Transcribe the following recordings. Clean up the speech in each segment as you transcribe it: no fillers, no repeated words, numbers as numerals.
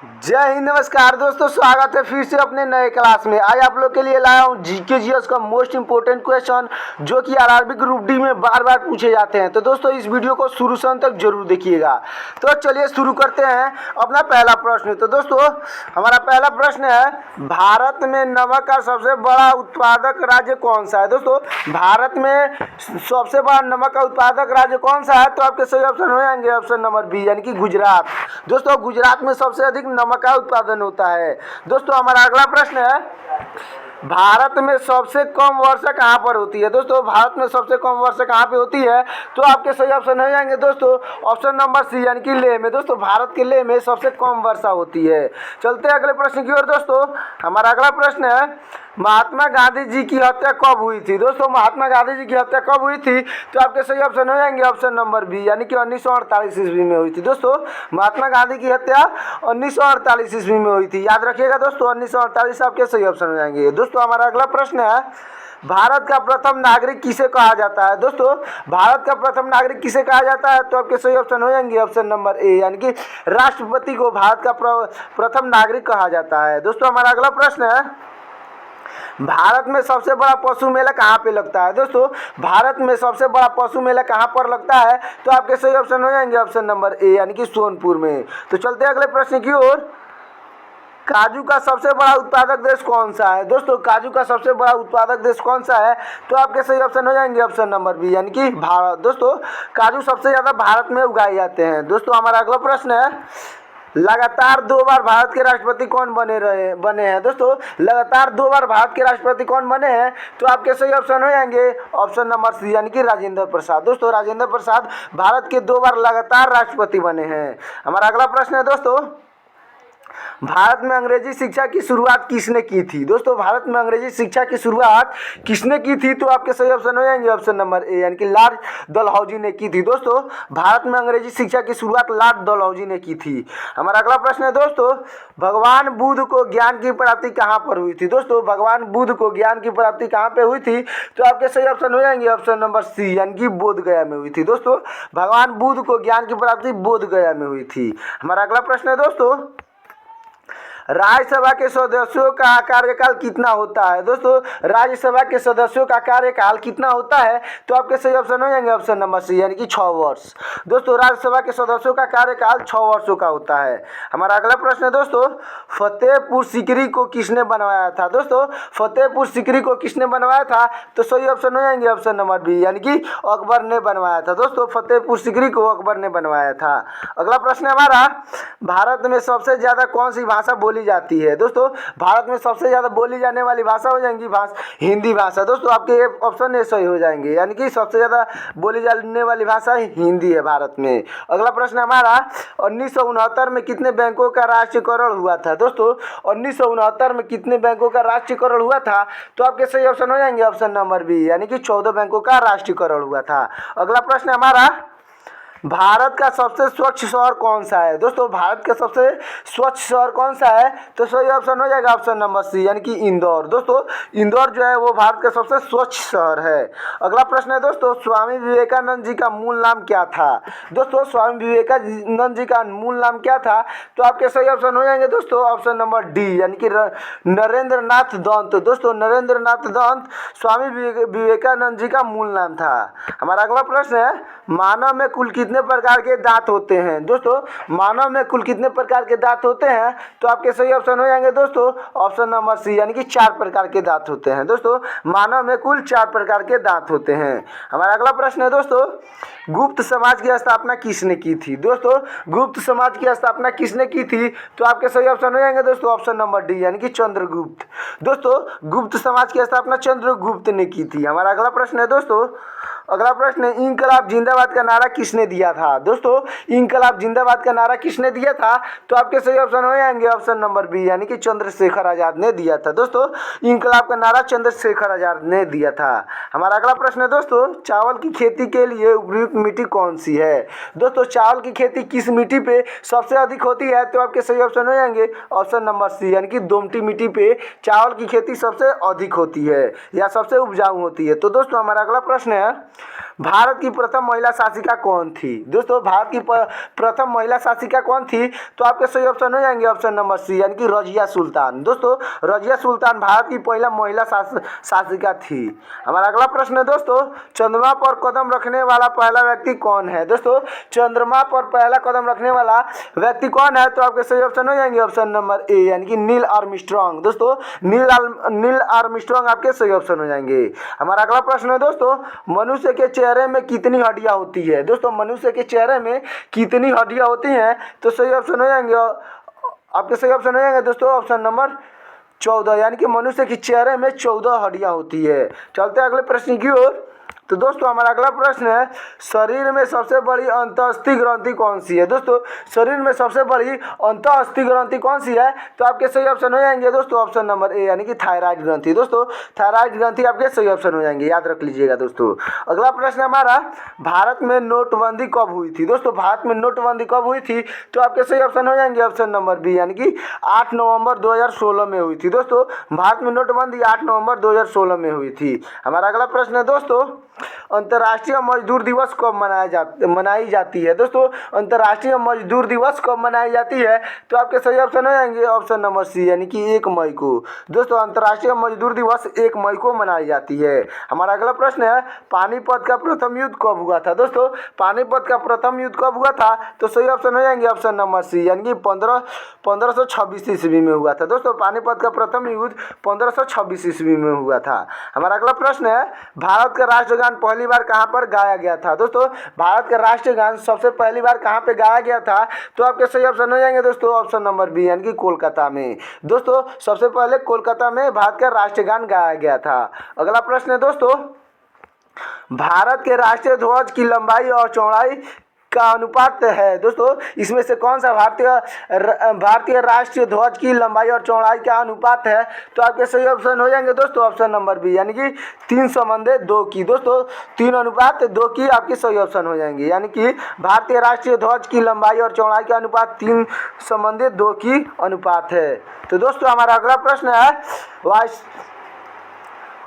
जय हिंद, नमस्कार दोस्तों, स्वागत है फिर से अपने नए क्लास में। आज आप लोग के लिए लाया हूँ जीके जीएस का मोस्ट इंपोर्टेंट क्वेश्चन जो कि आरआरबी ग्रुप डी में बार बार पूछे जाते हैं। तो दोस्तों इस वीडियो को शुरू से अंत तक जरूर देखिएगा। तो चलिए शुरू करते हैं अपना पहला प्रश्न। तो दोस्तों हमारा पहला प्रश्न है, भारत में नमक का सबसे बड़ा उत्पादक राज्य कौन सा है। दोस्तों भारत में सबसे बड़ा नमक का उत्पादक राज्य कौन सा है, तो आपके सही ऑप्शन हो जाएंगे ऑप्शन नंबर बी यानी कि गुजरात। दोस्तों गुजरात में सबसे अधिक नमक का उत्पादन होता है। दोस्तों हमारा अगला प्रश्न है, भारत में सबसे कम वर्षा कहाँ पर होती है। दोस्तों भारत में सबसे कम वर्षा कहाँ पे होती है, तो आपके सही ऑप्शन हो जाएंगे दोस्तों ऑप्शन नंबर सी यानी कि लेह में। दोस्तों भारत के लेह में सबसे कम वर्षा होती है। चलते हैं अगले प्रश्न की ओर। दोस्तों हमारा अगला प्रश्न है, महात्मा गांधी जी की हत्या कब हुई थी। दोस्तों महात्मा गांधी जी की हत्या कब हुई थी, तो आपके सही ऑप्शन हो जाएंगे ऑप्शन नंबर बी यानी कि 1948 ईस्वी में हुई थी। दोस्तों महात्मा गांधी की हत्या 1948 ईस्वी में हुई थी, याद रखिएगा दोस्तों 1948 आपके सही ऑप्शन हो जाएंगे। दोस्तों हमारा अगला प्रश्न है, भारत का प्रथम नागरिक किसे कहा जाता है। दोस्तों भारत का प्रथम नागरिक किसे कहा जाता है, तो आपके सही ऑप्शन हो जाएंगे ऑप्शन नंबर ए यानी कि राष्ट्रपति को भारत का प्रथम नागरिक कहा जाता है। दोस्तों हमारा अगला प्रश्न है, भारत में सबसे बड़ा पशु मेला कहाँ पे लगता है। दोस्तों भारत में सबसे बड़ा पशु मेला कहाँ पर लगता है, तो आपके सही ऑप्शन हो जाएंगे ऑप्शन नंबर ए यानी कि सोनपुर में। तो चलते हैं अगले प्रश्न की ओर, काजू का सबसे बड़ा उत्पादक देश कौन सा है। दोस्तों काजू का सबसे बड़ा उत्पादक देश कौन सा है, तो आपके सही ऑप्शन हो जाएंगे ऑप्शन नंबर बी यानी कि भारत। दोस्तों काजू सबसे ज़्यादा भारत में उगाए जाते हैं। दोस्तों हमारा अगला प्रश्न है, लगातार 2 बार भारत के राष्ट्रपति कौन बने हैं। दोस्तों लगातार 2 बार भारत के राष्ट्रपति कौन बने हैं, तो आपके सही ऑप्शन हो जाएंगे ऑप्शन नंबर सी यानी कि राजेंद्र प्रसाद। दोस्तों राजेंद्र प्रसाद भारत के 2 बार लगातार राष्ट्रपति बने हैं। हमारा अगला प्रश्न है, दोस्तों भारत में अंग्रेजी शिक्षा की शुरुआत किसने की थी। दोस्तों भारत में अंग्रेजी शिक्षा की शुरुआत किसने की थी, तो आपके सही ऑप्शन हो जाएंगे ऑप्शन नंबर ए यानी कि लॉर्ड डलहौजी ने की थी। दोस्तों भारत में अंग्रेजी शिक्षा की शुरुआत लॉर्ड डलहौजी ने की थी। हमारा अगला प्रश्न है, दोस्तों भगवान बुद्ध को ज्ञान की प्राप्ति कहाँ पर हुई थी। दोस्तों भगवान बुद्ध को ज्ञान की प्राप्ति कहाँ पे हुई थी, तो आपके सही ऑप्शन हो जाएंगे ऑप्शन नंबर सी यानी कि बोध गया में हुई थी। दोस्तों भगवान बुद्ध को ज्ञान की प्राप्ति बोध गया में हुई थी। हमारा अगला प्रश्न है, दोस्तों राज्यसभा के सदस्यों का कार्यकाल कितना होता है। दोस्तों राज्यसभा के सदस्यों का कार्यकाल कितना होता है, तो आपके सही ऑप्शन हो जाएंगे ऑप्शन नंबर सी यानी कि 6 वर्ष। दोस्तों राज्यसभा के सदस्यों का कार्यकाल 6 वर्षों का होता है। हमारा अगला प्रश्न है, दोस्तों फतेहपुर सीकरी को किसने बनवाया था। दोस्तों फतेहपुर सीकरी को किसने बनवाया था, तो सही ऑप्शन हो जाएंगे ऑप्शन नंबर बी यानी कि अकबर ने बनवाया था। दोस्तों फतेहपुर सीकरी को अकबर ने बनवाया था। अगला प्रश्न है हमारा, भारत में सबसे ज़्यादा कौन सी भाषा बोली जाती है। दोस्तों भारत में सबसे ज़्यादा बोली जाने वाली भाषा हो जाएंगी हिंदी भाषा। दोस्तों आपके ये ऑप्शन ए सही हो जाएंगे यानी कि सबसे ज़्यादा बोली जाने वाली भाषा हिंदी है भारत में। अगला प्रश्न हमारा, 1969 में कितने बैंकों का राष्ट्रीयकरण हुआ था। दोस्तों 1969 में कितने बैंकों का राष्ट्रीयकरण हुआ था, तो आपके सही ऑप्शन हो जाएंगे ऑप्शन नंबर बी यानी कि 14 बैंकों का राष्ट्रीयकरण हुआ था। अगला प्रश्न हमारा, भारत का सबसे स्वच्छ शहर कौन सा है। दोस्तों भारत का सबसे स्वच्छ शहर कौन सा है, तो सही ऑप्शन हो जाएगा ऑप्शन नंबर सी यानी कि इंदौर। दोस्तों इंदौर जो है वो भारत का सबसे स्वच्छ शहर है। अगला प्रश्न है, दोस्तों स्वामी विवेकानंद जी का मूल नाम क्या था। दोस्तों स्वामी विवेकानंद जी का मूल नाम क्या था, तो आपके सही ऑप्शन हो जाएंगे दोस्तों ऑप्शन नंबर डी यानी कि नरेंद्र नाथ दंत। दोस्तों नरेंद्र नाथ दंत स्वामी विवेकानंद जी का मूल नाम था। हमारा अगला प्रश्न है, मानव में कुल कितने प्रकार के दांत होते हैं। दोस्तों मानव में कुल कितने प्रकार के दांत होते हैं, तो आपके सही ऑप्शन हो जाएंगे दोस्तों ऑप्शन नंबर सी यानी कि 4 प्रकार के दांत होते हैं। दोस्तों मानव में कुल 4 प्रकार के दांत होते हैं। हमारा अगला प्रश्न है, दोस्तों गुप्त समाज की स्थापना किसने की थी। दोस्तों गुप्त समाज की स्थापना किसने की थी, तो आपके सही ऑप्शन हो जाएंगे दोस्तों ऑप्शन नंबर डी यानी कि चंद्रगुप्त। दोस्तों गुप्त समाज की स्थापना चंद्रगुप्त ने की थी। हमारा अगला प्रश्न है, दोस्तों अगला प्रश्न है, इंकलाब जिंदाबाद का नारा किसने दिया था। दोस्तों इंकलाब जिंदाबाद का नारा किसने दिया था, तो आपके सही ऑप्शन हो जाएंगे ऑप्शन नंबर बी यानी कि चंद्रशेखर आजाद ने दिया था। दोस्तों इंकलाब का नारा चंद्रशेखर आजाद ने दिया था। हमारा अगला प्रश्न है, दोस्तों चावल की खेती के लिए उपयुक्त मिट्टी कौन सी है। दोस्तों चावल की खेती किस मिट्टी पे सबसे अधिक होती है, तो आपके सही ऑप्शन हो जाएंगे ऑप्शन नंबर सी यानी कि दोमटी मिट्टी पे चावल की खेती सबसे अधिक होती है या सबसे उपजाऊ होती है। तो दोस्तों हमारा अगला प्रश्न है, भारत की प्रथम महिला शासिका कौन थी? दोस्तों भारत की प्रथम महिला शासिका कौन थी? तो आपके सही ऑप्शन हो जाएंगे ऑप्शन नंबर सी यानी कि रजिया सुल्तान। दोस्तों रजिया सुल्तान भारत की पहला महिला शासिका थी। हमारा अगला प्रश्न है दोस्तों, चंद्रमा पर कदम रखने वाला पहला व्यक्ति कौन है? दोस्तों चंद्रमा पर पहला कदम रखने वाला व्यक्ति कौन है? तो आपके सही ऑप्शन हो जाएंगे ऑप्शन नंबर ए यानी कि नील आर्मस्ट्रांग। दोस्तों नील आर्मस्ट्रांग आपके सही ऑप्शन हो जाएंगे। हमारा अगला प्रश्न है दोस्तों, मनुष्य के चेहरे में कितनी हड्डियां होती है? दोस्तों मनुष्य के चेहरे में कितनी हड्डियां होती हैं? तो सही ऑप्शन हो जाएंगे आपके सही ऑप्शन हो जाएंगे दोस्तों ऑप्शन नंबर 14 यानी कि मनुष्य के चेहरे में 14 हड्डियां होती है। चलते अगले प्रश्न की ओर। तो दोस्तों हमारा अगला प्रश्न है, शरीर में सबसे बड़ी अंतःस्थि ग्रंथि कौन सी है? दोस्तों शरीर में सबसे बड़ी अंतःस्थि ग्रंथि कौन सी है? तो आपके सही ऑप्शन हो जाएंगे दोस्तों ऑप्शन नंबर ए यानी कि थायराइड ग्रंथि। दोस्तों थायराइड ग्रंथि आपके सही ऑप्शन हो जाएंगे, याद रख लीजिएगा दोस्तों। अगला प्रश्न हमारा, भारत में नोटबंदी कब हुई थी? दोस्तों भारत में नोटबंदी कब हुई थी? तो आपके सही ऑप्शन हो जाएंगे ऑप्शन नंबर बी यानी कि 8 नवंबर 2016 में हुई थी। दोस्तों भारत में नोटबंदी 8 नवंबर 2016 में हुई थी। हमारा अगला प्रश्न है दोस्तों, अंतर्राष्ट्रीय मजदूर दिवस कब मनाई जाती है? दोस्तों अंतर्राष्ट्रीय मजदूर दिवस कब मनाई जाती है? तो आपके सही ऑप्शन हो जाएंगे ऑप्शन नंबर सी यानी कि 1 मई को। दोस्तों अंतर्राष्ट्रीय मजदूर दिवस 1 मई को मनाई जाती है। हमारा अगला प्रश्न है, पानीपत का प्रथम युद्ध कब हुआ था? दोस्तों पानीपत का प्रथम युद्ध कब हुआ था? तो सही ऑप्शन हो जाएंगे ऑप्शन नंबर सी यानी कि 1526 ईस्वी में हुआ था। दोस्तों पानीपत का प्रथम युद्ध 1526 ईस्वी में हुआ था। हमारा अगला प्रश्न है, भारत का राष्ट्रगान पहली बार कहां पर गाया गया था? दोस्तों भारत का राष्ट्रीय गान सबसे पहली बार कहां पे गाया गया था? तो आपके सही ऑप्शन हो जाएंगे दोस्तों ऑप्शन नंबर बी यानी कि कोलकाता में। दोस्तों सबसे पहले कोलकाता में भारत का राष्ट्रीय गान गाया गया था। अगला प्रश्न है दोस्तों, भारत के राष्ट्रीय ध्वज की लंबाई और चौड़ाई का अनुपात है? दोस्तों इसमें से कौन सा भारतीय राष्ट्रीय ध्वज की लंबाई और चौड़ाई का अनुपात है? तो आपके सही ऑप्शन हो जाएंगे दोस्तों ऑप्शन नंबर बी यानी कि 3:2 की। दोस्तों 3:2 की आपकी सही ऑप्शन हो जाएंगे यानी कि भारतीय राष्ट्रीय ध्वज की लंबाई और चौड़ाई का अनुपात 3:2 की अनुपात है। तो दोस्तों हमारा अगला प्रश्न है,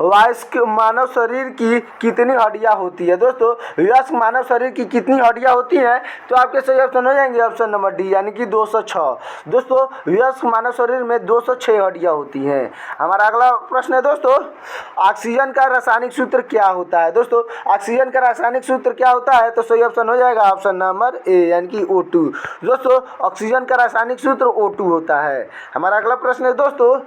वयस्क मानव शरीर की कितनी हड्डियां होती है? दोस्तों वयस्क मानव शरीर की कितनी हड्डियां होती हैं? तो आपके सही ऑप्शन हो जाएंगे ऑप्शन नंबर डी यानी कि 206। दोस्तों वयस्क मानव शरीर में 206 हड्डियां होती हैं। हमारा अगला प्रश्न है दोस्तों, ऑक्सीजन का रासायनिक सूत्र क्या होता है? दोस्तों ऑक्सीजन का रासायनिक सूत्र क्या होता है? तो सही ऑप्शन हो जाएगा ऑप्शन नंबर ए यानी कि O2। दोस्तों ऑक्सीजन का रासायनिक सूत्र O2 होता है। हमारा अगला प्रश्न है दोस्तों,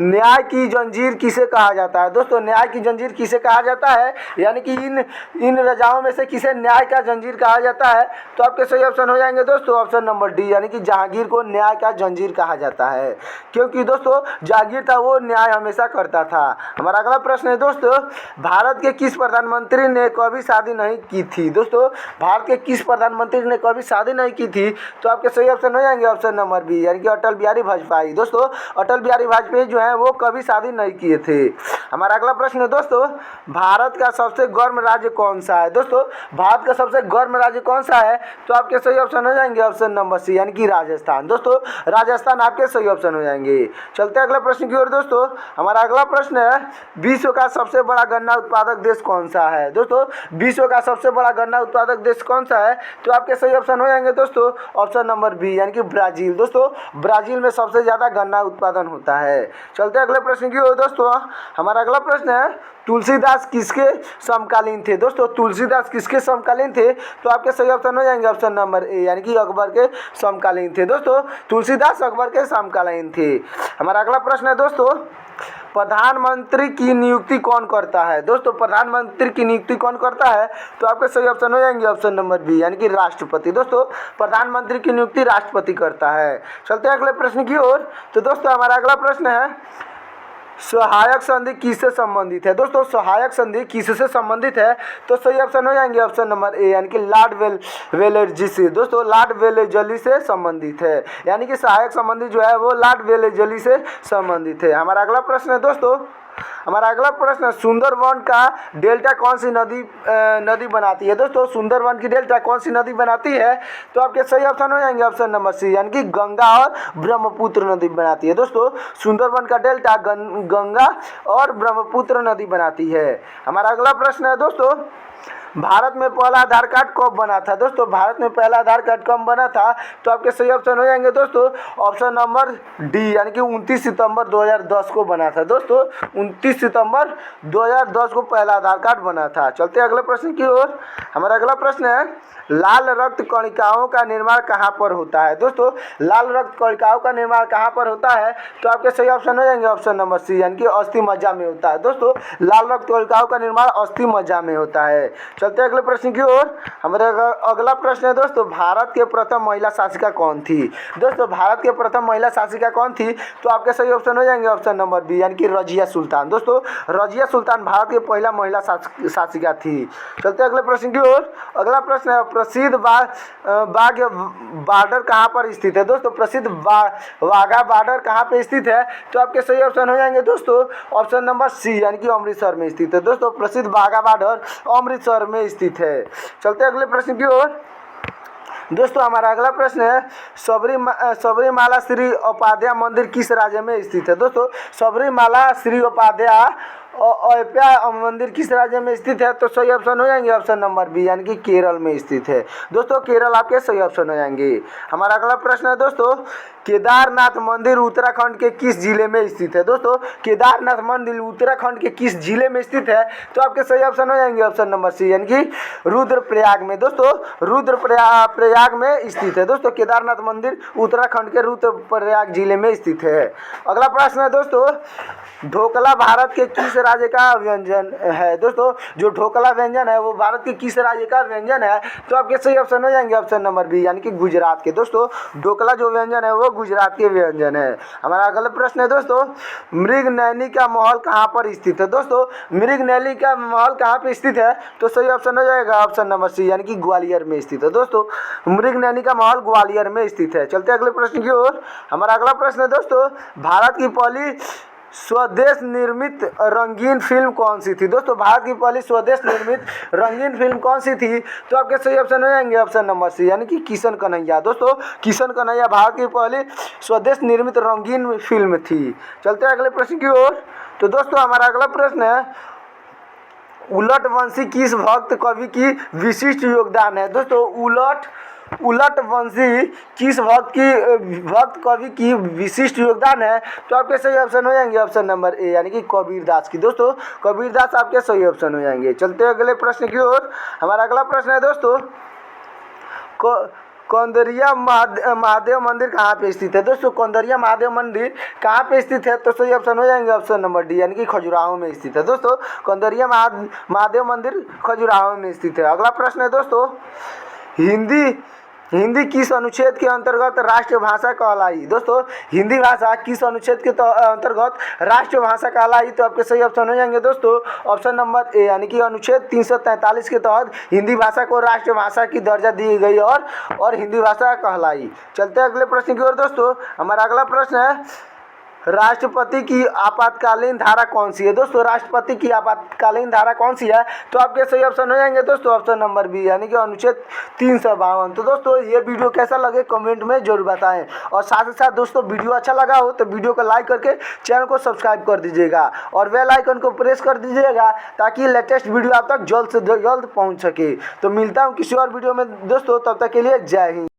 न्याय की जंजीर किसे कहा जाता है? दोस्तों न्याय की जंजीर किसे कहा जाता है यानी कि इन रजाओं में से किसे न्याय का जंजीर कहा जाता है? तो आपके सही ऑप्शन हो जाएंगे दोस्तों ऑप्शन नंबर डी यानी कि जहांगीर को न्याय का जंजीर कहा जाता है, क्योंकि दोस्तों जहांगीर था वो न्याय हमेशा करता था। हमारा अगला प्रश्न है दोस्तों, भारत के किस प्रधानमंत्री ने कभी शादी नहीं की थी? दोस्तों भारत के किस प्रधानमंत्री ने कभी शादी नहीं की थी? तो आपके सही ऑप्शन हो जाएंगे ऑप्शन नंबर बी यानी कि अटल बिहारी वाजपेयी। दोस्तों अटल बिहारी वाजपेयी जो है वो कभी शादी नहीं किए थे। हमारा अगला प्रश्न है दोस्तों, भारत का सबसे गर्म राज्य कौन सा है? दोस्तों भारत का सबसे गर्म राज्य कौन सा है? तो आपके सही ऑप्शन हो जाएंगे ऑप्शन नंबर सी यानी कि राजस्थान। दोस्तों राजस्थान आपके सही ऑप्शन हो जाएंगे। चलते हैं अगले प्रश्न की ओर दोस्तों। हमारा अगला प्रश्न है, विश्व का सबसे बड़ा गन्ना उत्पादक देश कौन सा है? दोस्तों विश्व का सबसे बड़ा गन्ना उत्पादक देश कौन सा है? तो आपके सही ऑप्शन हो जाएंगे दोस्तों ऑप्शन नंबर बी यानी कि ब्राजील। दोस्तों ब्राजील में सबसे ज्यादा गन्ना उत्पादन होता है। चलते अगले प्रश्न की ओर दोस्तों। हमारा अगला प्रश्न है, तुलसीदास किसके समकालीन थे? दोस्तों तुलसीदास किसके समकालीन थे? तो आपके सही ऑप्शन हो जाएंगे ऑप्शन नंबर ए यानी कि अकबर के समकालीन थे। दोस्तों तुलसीदास अकबर के समकालीन थे। हमारा अगला प्रश्न है दोस्तों, प्रधानमंत्री की नियुक्ति कौन करता है? दोस्तों प्रधानमंत्री की नियुक्ति कौन करता है? तो आपके सही ऑप्शन हो जाएंगे ऑप्शन नंबर बी यानी कि राष्ट्रपति। दोस्तों प्रधानमंत्री की नियुक्ति राष्ट्रपति करता है। चलते हैं अगले प्रश्न की ओर। तो दोस्तों हमारा अगला प्रश्न है, सहायक संधि किससे संबंधित है? दोस्तों सहायक संधि किससे संबंधित है? तो सही ऑप्शन हो जाएंगे ऑप्शन नंबर ए यानी कि लॉर्ड वेलेस्ली से। दोस्तों लॉर्ड वेलेस्ली से संबंधित है यानी कि सहायक संबंधी जो है वो लॉर्ड वेलेस्ली से संबंधित है। हमारा अगला प्रश्न है दोस्तों, हमारा अगला प्रश्न, सुंदरवन का डेल्टा कौन सी नदी बनाती है? दोस्तों सुंदरवन की डेल्टा कौन सी नदी बनाती है? तो आपके सही ऑप्शन हो जाएंगे ऑप्शन नंबर सी यानी कि गंगा और ब्रह्मपुत्र नदी बनाती है। दोस्तों सुंदरवन का डेल्टा गंगा और ब्रह्मपुत्र नदी बनाती है। हमारा अगला प्रश्न है दोस्तों, भारत में पहला आधार कार्ड कब बना था? दोस्तों भारत में पहला आधार कार्ड कब बना था? तो आपके सही ऑप्शन हो जाएंगे दोस्तों ऑप्शन नंबर डी, यानी कि 29 सितंबर 2010 को बना था। दोस्तों 29 सितंबर 2010 को पहला आधार कार्ड बना था। चलते हैं अगले प्रश्न की ओर। हमारा अगला प्रश्न है, लाल रक्त कणिकाओं का निर्माण कहाँ पर होता है? दोस्तों लाल रक्त कणिकाओं का निर्माण कहाँ पर होता है? तो आपके सही ऑप्शन हो जाएंगे ऑप्शन नंबर सी, यानी कि अस्थि मज्जा में होता है। दोस्तों लाल रक्त कणिकाओं का निर्माण अस्थि मज्जा में होता है। चलते हैं अगले प्रश्न की ओर। हमारा अगला प्रश्न है दोस्तों, भारत के प्रथम महिला शासिका कौन थी? दोस्तों भारत के प्रथम महिला शासिका कौन थी? तो आपके सही ऑप्शन हो जाएंगे ऑप्शन नंबर बी, यानी कि रजिया सुल्तान। दोस्तों रजिया सुल्तान भारत की पहला महिला शासिका थी। चलते हैं अगले प्रश्न की ओर। अगला प्रश्न है, प्रसिद्ध बाघ बॉर्डर कहाँ पर स्थित है? दोस्तों प्रसिद्ध वाघा बॉर्डर कहाँ पे स्थित है? तो आपके सही ऑप्शन हो जाएंगे दोस्तों ऑप्शन नंबर सी, यानी कि अमृतसर में स्थित है। दोस्तों प्रसिद्ध वाघा बॉर्डर अमृतसर में स्थित है। चलते अगले प्रश्न की ओर। दोस्तों हमारा अगला प्रश्न है, सबरीमाला श्री उपाध्याय मंदिर किस राज्य में स्थित है? दोस्तों सबरीमाला श्री उपाध्याय अयोध्या मंदिर किस राज्य में स्थित है? तो सही ऑप्शन हो जाएंगे ऑप्शन नंबर बी, यानी कि केरल में स्थित है। दोस्तों केरल आपके सही ऑप्शन हो जाएंगे। हमारा अगला प्रश्न है दोस्तों, केदारनाथ मंदिर उत्तराखंड के किस जिले में स्थित है? दोस्तों केदारनाथ मंदिर उत्तराखंड के किस जिले में स्थित है? तो आपके सही ऑप्शन हो जाएंगे ऑप्शन नंबर सी, यानी कि रुद्रप्रयाग में। दोस्तों रुद्रप्रयाग में स्थित है। दोस्तों केदारनाथ मंदिर उत्तराखंड के रुद्रप्रयाग जिले में स्थित है। अगला प्रश्न है दोस्तों, ढोकला भारत के किस राज्य का व्यंजन है? दोस्तों जो ढोकला व्यंजन है वो भारत के किस राज्य का व्यंजन है? तो आपके सही ऑप्शन हो जाएंगे ऑप्शन नंबर बी, यानी कि गुजरात के। दोस्तों ढोकला जो व्यंजन है वो गुजरात के व्यंजन है। हमारा अगला प्रश्न है दोस्तों, मृगनैनी का महल कहाँ पर स्थित है? दोस्तों मृगनैनी का महल कहाँ पे स्थित है? तो सही ऑप्शन हो जाएगा ऑप्शन नंबर सी, यानी कि ग्वालियर में स्थित है। दोस्तों मृगनैनी का महल ग्वालियर में स्थित है। चलते अगले प्रश्न की ओर। हमारा अगला प्रश्न है दोस्तों, भारत की पहली स्वदेश निर्मित रंगीन फिल्म कौन सी थी? दोस्तों भारत की पहली स्वदेश निर्मित रंगीन फिल्म कौन सी थी? तो आपके सही ऑप्शन हो जाएंगे ऑप्शन नंबर सी, यानी कि किशन कन्हैया। दोस्तों किशन कन्हैया भारत की पहली स्वदेश निर्मित रंगीन फिल्म थी। चलते हैं अगले प्रश्न की ओर। तो दोस्तों हमारा अगला प्रश्न है, उलटवंशी किस भक्त कवि की विशिष्ट योगदान है? दोस्तों उलटवंशी किस भक्त कवि की विशिष्ट योगदान है? तो आपके सही ऑप्शन हो जाएंगे ऑप्शन नंबर ए, यानी कि कबीरदास की। दोस्तों कबीरदास आपके सही ऑप्शन हो जाएंगे। चलते अगले प्रश्न की ओर। हमारा अगला प्रश्न है दोस्तों, कौंदरिया महादेव मंदिर कहाँ पे स्थित है? दोस्तों कौंदरिया महादेव मंदिर कहाँ पे स्थित है? तो सही ऑप्शन हो जाएंगे ऑप्शन नंबर डी, यानी कि खजुराहो में स्थित है। दोस्तों कौंदरिया महादेव मंदिर खजुराहो में स्थित है। अगला प्रश्न है दोस्तों, हिंदी किस अनुच्छेद के अंतर्गत राष्ट्रभाषा कहलाई? दोस्तों हिंदी भाषा किस अनुच्छेद के अंतर्गत राष्ट्रभाषा कहलाई? तो आपके सही ऑप्शन हो जाएंगे दोस्तों ऑप्शन नंबर ए, यानी कि अनुच्छेद 343 के तहत हिंदी भाषा को राष्ट्रभाषा की दर्जा दी गई और हिंदी भाषा कहलाई। चलते हैं अगले प्रश्न की ओर दोस्तों। हमारा अगला प्रश्न है, राष्ट्रपति की आपातकालीन धारा कौन सी है? दोस्तों राष्ट्रपति की आपातकालीन धारा कौन सी है? तो आपके सही ऑप्शन हो जाएंगे दोस्तों ऑप्शन नंबर बी, यानी कि अनुच्छेद 352। तो दोस्तों ये वीडियो कैसा लगे कमेंट में जरूर बताएं, और साथ ही साथ दोस्तों वीडियो अच्छा लगा हो तो वीडियो को लाइक करके चैनल को सब्सक्राइब कर दीजिएगा और बेल आइकन को प्रेस कर दीजिएगा, ताकि लेटेस्ट वीडियो आप तक जल्द से जल्द पहुँच सके। तो मिलता हूँ किसी और वीडियो में दोस्तों, तब तक के लिए जय हिंद।